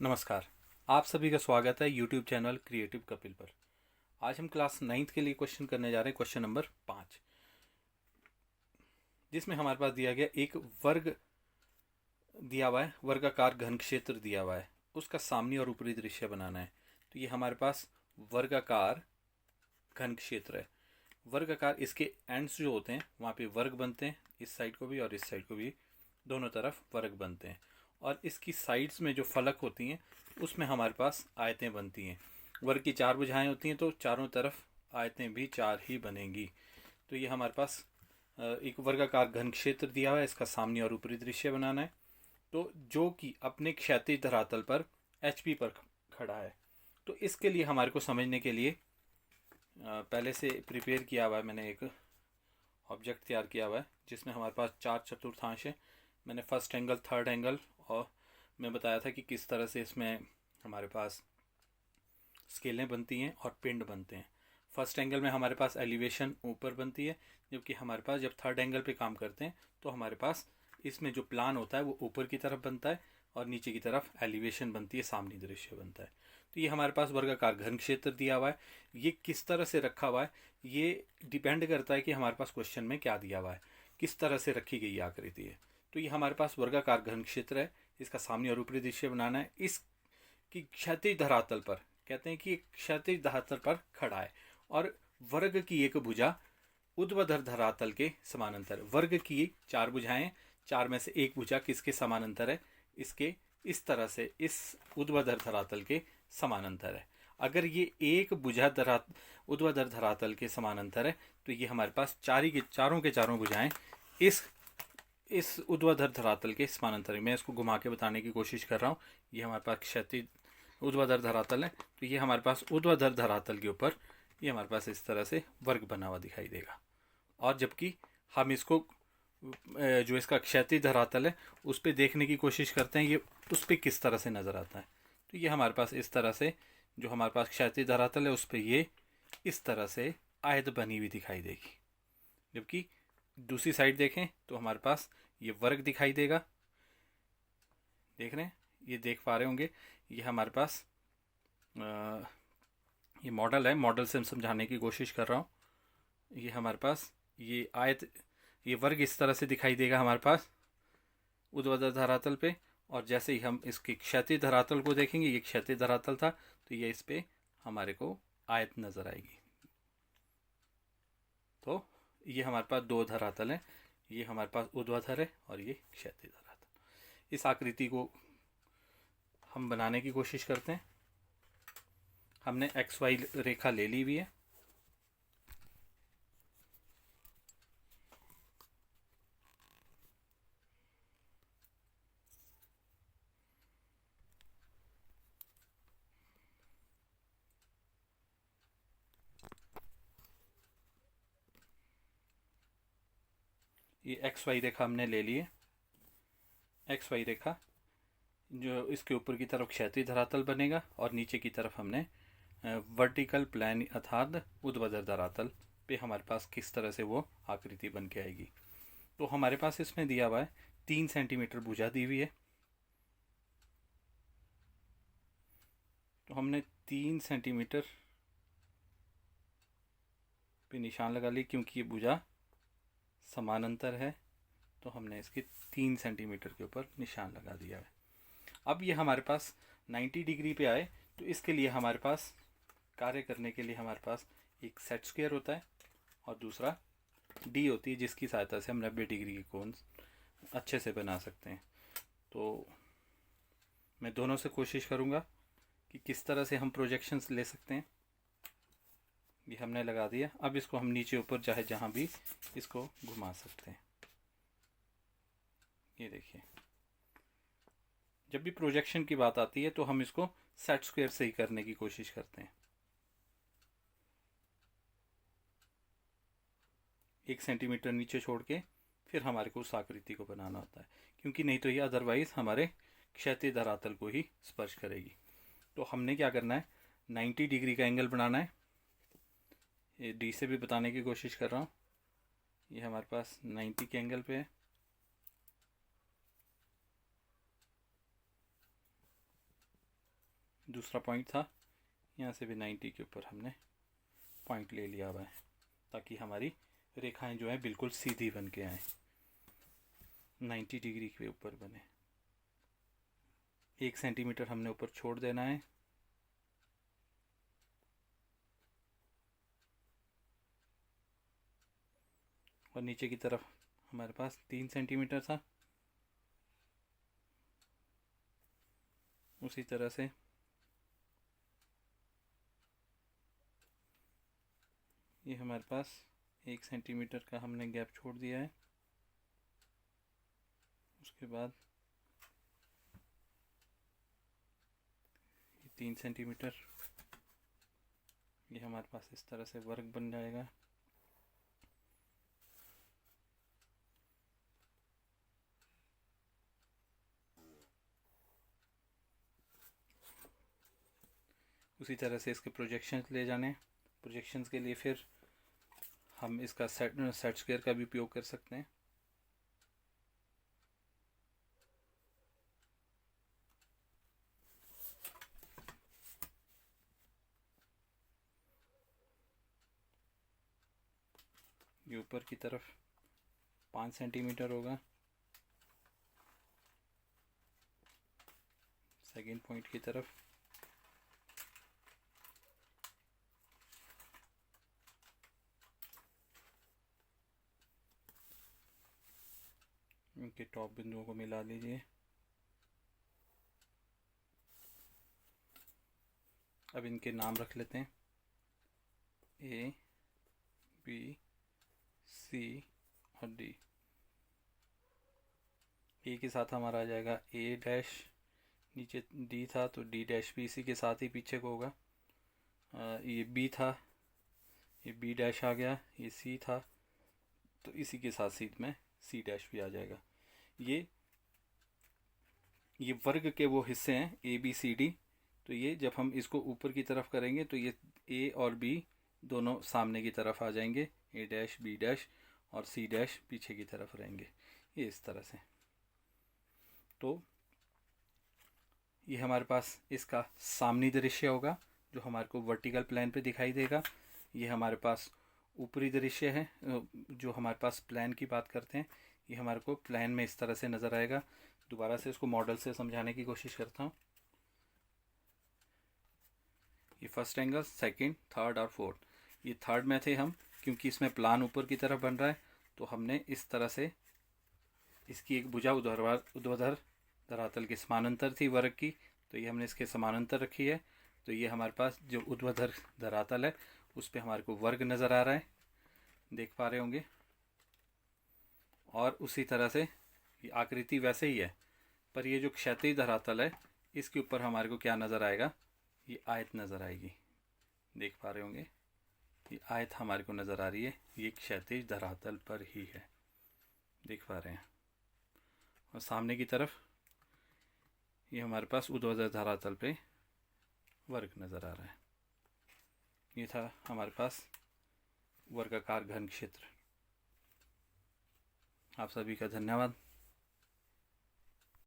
नमस्कार। आप सभी का स्वागत है यूट्यूब चैनल क्रिएटिव कपिल पर। आज हम क्लास 9th के लिए क्वेश्चन करने जा रहे हैं, क्वेश्चन नंबर 5, जिसमें हमारे पास दिया गया एक वर्ग दिया हुआ है, वर्गाकार घन क्षेत्र दिया हुआ है, उसका सामने और ऊपरी दृश्य बनाना है। तो ये हमारे पास वर्गाकार घन क्षेत्र है। वर्गाकार, इसके एंड्स जो होते हैं वहाँ पे वर्ग बनते हैं, इस साइड को भी और इस साइड को भी, दोनों तरफ वर्ग बनते हैं। और इसकी साइड्स में जो फलक होती हैं उसमें हमारे पास आयतें बनती हैं। वर्ग की 4 भुजाएं होती हैं तो चारों तरफ आयतें भी 4 ही बनेंगी। तो ये हमारे पास एक वर्गाकार घन क्षेत्र दिया हुआ है, इसका सामने और ऊपरी दृश्य बनाना है। तो जो कि अपने क्षैतिज धरातल पर HP पर खड़ा है। तो इसके लिए हमारे को समझने के लिए पहले से प्रिपेयर किया हुआ है, मैंने एक ऑब्जेक्ट तैयार किया हुआ है जिसमें हमारे पास 4 चतुर्थांश है। मैंने फर्स्ट एंगल, थर्ड एंगल और मैं बताया था कि किस तरह से इसमें हमारे पास स्केलें बनती हैं और पिंड बनते हैं। फर्स्ट एंगल में हमारे पास एलिवेशन ऊपर बनती है, जबकि हमारे पास जब थर्ड एंगल पे काम करते हैं तो हमारे पास इसमें जो प्लान होता है वो ऊपर की तरफ बनता है और नीचे की तरफ एलिवेशन बनती है, सामने दृश्य बनता है। तो ये हमारे पास वर्गाकार घन क्षेत्र दिया हुआ है। ये किस तरह से रखा हुआ है ये डिपेंड करता है कि हमारे पास क्वेश्चन में क्या दिया हुआ है, किस तरह से रखी गई आकृति है। तो ये हमारे पास वर्गाकार घन क्षेत्र है, इसका सामने और ऊपरी दृश्य बनाना है। इसकी क्षैतिज धरातल पर, कहते हैं कि क्षैतिज धरातल पर खड़ा है और वर्ग की एक भुजा ऊर्ध्वाधर धरातल के समानांतर। वर्ग की 4 भुजाएं, 4 में से एक भुजा किसके समानांतर है, इसके इस तरह से इस ऊर्ध्वाधर धरातल के समानांतर है। अगर ये एक भुजा ऊर्ध्वाधर धरातल के समानांतर है तो ये हमारे पास चारों के चारों भुजाएं इस ऊर्ध्वाधर धरातल के समानांतर है। मैं इसको घुमा के बताने की कोशिश कर रहा हूँ। ये हमारे पास क्षैतिज ऊर्ध्वाधर धरातल है, तो ये हमारे पास ऊर्ध्वाधर धरातल के ऊपर ये हमारे पास इस तरह से वर्ग बना हुआ दिखाई देगा। और जबकि हम इसको जो इसका क्षैतिज धरातल है उस पर देखने की कोशिश करते हैं, ये उस पर किस तरह से नज़र आता है। तो ये हमारे पास इस तरह से जो हमारे पास क्षैतिज धरातल है उस पर ये इस तरह से आयत बनी हुई दिखाई देगी। जबकि दूसरी साइड देखें तो हमारे पास ये वर्ग दिखाई देगा। देख रहे हैं, ये देख पा रहे होंगे। ये हमारे पास ये मॉडल है, मॉडल से हम समझाने की कोशिश कर रहा हूँ। ये हमारे पास ये आयत, ये वर्ग इस तरह से दिखाई देगा हमारे पास ऊर्ध्वाधर धरातल पे। और जैसे ही हम इसकी क्षैतिज धरातल को देखेंगे, ये क्षैतिज धरातल था तो ये इस पे हमारे को आयत नजर आएगी। तो ये हमारे पास 2 धरातल हैं, ये हमारे पास ऊर्ध्वाधर है और ये क्षैतिज धरातल। इस आकृति को हम बनाने की कोशिश करते हैं। हमने XY रेखा ले ली हुई है। ये XY रेखा हमने ले ली है। XY रेखा जो इसके ऊपर की तरफ क्षैतिज धरातल बनेगा और नीचे की तरफ हमने वर्टिकल प्लान अर्थात ऊर्ध्वाधर धरातल पे हमारे पास किस तरह से वो आकृति बन के आएगी। तो हमारे पास इसमें दिया हुआ है 3 सेंटीमीटर भुजा दी हुई है। तो हमने 3 सेंटीमीटर पे निशान लगा ली, क्योंकि ये भुजा समानांतर है तो हमने इसके 3 सेंटीमीटर के ऊपर निशान लगा दिया है। अब ये हमारे पास 90 डिग्री पे आए तो इसके लिए हमारे पास कार्य करने के लिए हमारे पास एक सेट स्क्वायर होता है और दूसरा D होती है, जिसकी सहायता से हम 90 डिग्री के कोण अच्छे से बना सकते हैं। तो मैं दोनों से कोशिश करूँगा कि किस तरह से हम प्रोजेक्शंस ले सकते हैं। ये हमने लगा दिया। अब इसको हम नीचे ऊपर चाहे जहाँ भी इसको घुमा सकते हैं। ये देखिए, जब भी प्रोजेक्शन की बात आती है तो हम इसको सेट स्क्वायर से ही करने की कोशिश करते हैं। 1 सेंटीमीटर नीचे छोड़ के फिर हमारे को उस आकृति को बनाना होता है, क्योंकि नहीं तो ये अदरवाइज हमारे क्षैतिज धरातल को ही स्पर्श करेगी। तो हमने क्या करना है, 90 डिग्री का एंगल बनाना है। ये D से भी बताने की कोशिश कर रहा हूँ। ये हमारे पास 90 के एंगल पे है। दूसरा पॉइंट था, यहाँ से भी 90 के ऊपर हमने पॉइंट ले लिया हुआ है ताकि हमारी रेखाएं जो है बिल्कुल सीधी बन के आए, 90 डिग्री के ऊपर बने। 1 सेंटीमीटर हमने ऊपर छोड़ देना है। और नीचे की तरफ हमारे पास 3 सेंटीमीटर था। उसी तरह से ये हमारे पास 1 सेंटीमीटर का हमने गैप छोड़ दिया है। उसके बाद 3 सेंटीमीटर, ये हमारे पास इस तरह से वर्ग बन जाएगा। उसी तरह से इसके प्रोजेक्शंस ले जाने। प्रोजेक्शंस के लिए फिर हम इसका सेट स्क्वायर का भी उपयोग कर सकते हैं। ये ऊपर की तरफ 5 सेंटीमीटर होगा, सेकेंड पॉइंट की तरफ इनके टॉप बिंदुओं को मिला लीजिए। अब इनके नाम रख लेते हैं, ए, बी, सी और डी। ए के साथ हमारा आ जाएगा ए डैश, नीचे डी था तो डी डैश भी इसी के साथ ही पीछे को होगा। ये बी था, ये बी डैश आ गया। ये सी था तो इसी के साथ सीध में सी डैश भी आ जाएगा। ये वर्ग के वो हिस्से हैं ए बी सी डी। तो ये जब हम इसको ऊपर की तरफ करेंगे तो ये ए और बी दोनों सामने की तरफ आ जाएंगे, ए डैश बी डैश और सी डैश पीछे की तरफ रहेंगे, ये इस तरह से। तो ये हमारे पास इसका सामने दृश्य होगा जो हमारे को वर्टिकल प्लेन पे दिखाई देगा। ये हमारे पास ऊपरी दृश्य है जो हमारे पास प्लेन की बात करते हैं, ये हमारे को प्लेन में इस तरह से नज़र आएगा। दोबारा से इसको मॉडल से समझाने की कोशिश करता हूँ। ये फर्स्ट एंगल, सेकंड, थर्ड और फोर्थ, ये थर्ड में थे हम, क्योंकि इसमें प्लान ऊपर की तरफ बन रहा है तो हमने इस तरह से इसकी एक भुजा ऊर्ध्वाधर धरातल के समानांतर थी वर्ग की, तो ये हमने इसके समानांतर रखी है। तो ये हमारे पास जो ऊर्ध्वाधर धरातल है उस पर हमारे को वर्ग नज़र आ रहा है, देख पा रहे होंगे। और उसी तरह से ये आकृति वैसे ही है, पर ये जो क्षैतिज धरातल है इसके ऊपर हमारे को क्या नज़र आएगा, ये आयत नज़र आएगी, देख पा रहे होंगे। ये आयत हमारे को नज़र आ रही है, ये क्षैतिज धरातल पर ही है, देख पा रहे हैं। और सामने की तरफ ये हमारे पास ऊर्ध्वाधर धरातल पे वर्ग नज़र आ रहा है। ये था हमारे पास वर्गाकार घन क्षेत्र। आप सभी का धन्यवाद।